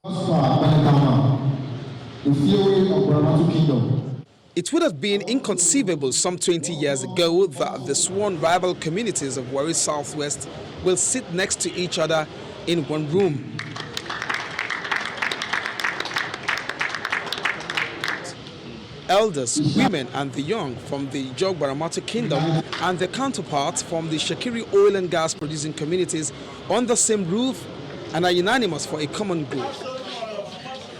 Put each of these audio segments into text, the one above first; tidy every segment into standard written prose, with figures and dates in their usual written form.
It would have been inconceivable some 20 years ago that the sworn rival communities of Warri Southwest will sit next to each other in one room. Elders, women and the young from the Ijaw Gbaramatu kingdom and their counterparts from the Itsekiri oil and gas producing communities on the same roof and are unanimous for a common good.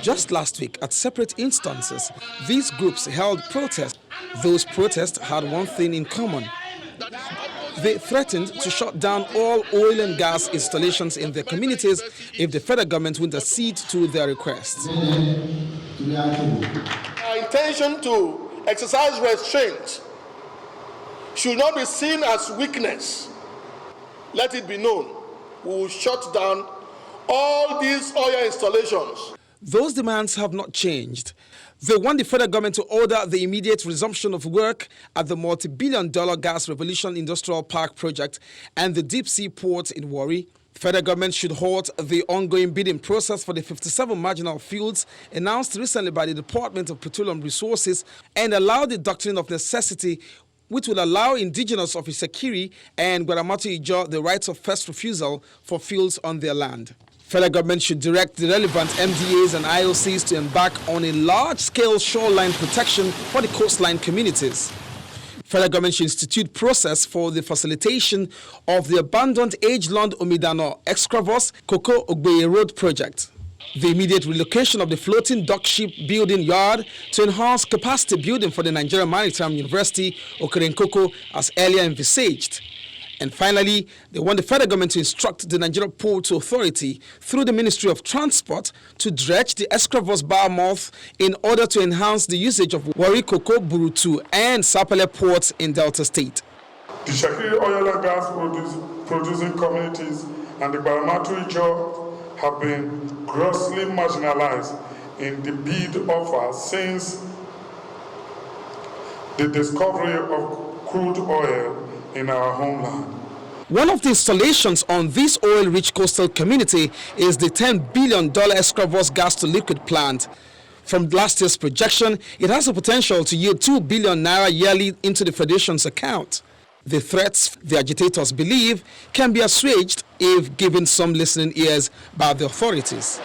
Just last week, at separate instances, these groups held protests. Those protests had one thing in common. They threatened to shut down all oil and gas installations in their communities if the federal government would accede to their requests. Our intention to exercise restraint should not be seen as weakness. Let it be known, we will shut down all these oil installations. Those demands have not changed. They want the federal government to order the immediate resumption of work at the multi-billion-dollar Gas Revolution Industrial Park project and the deep-sea port in Warri. Federal government should halt the ongoing bidding process for the 57 marginal fields announced recently by the Department of Petroleum Resources and allow the doctrine of necessity, which will allow indigenous of Itsekiri and Gbaramatu Ijaw the rights of first refusal for fields on their land. Federal government should direct the relevant MDAs and IOCs to embark on a large-scale shoreline protection for the coastline communities. Federal government should institute process for the facilitation of the abandoned age-long Omidano Excavos Koko Ogbeye Road project. The immediate relocation of the floating dock ship building yard to enhance capacity building for the Nigerian Maritime University, Okerenkoko, as earlier envisaged. And finally, they want the federal government to instruct the Nigeria Ports Authority through the Ministry of Transport to dredge the Excavos Bar mouth in order to enhance the usage of Warri, Koko, Burutu and Sapele ports in Delta State. The Itsekiri oil and gas producing communities and the Gbaramatu Ijaw have been grossly marginalized in the bid offer since the discovery of crude oil in our homeland. One of the installations on this oil-rich coastal community is the $10 billion Excavos gas-to-liquid plant. From last year's projection, it has the potential to yield 2 billion naira yearly into the Federation's account. The threats, the agitators believe, can be assuaged if given some listening ears by the authorities.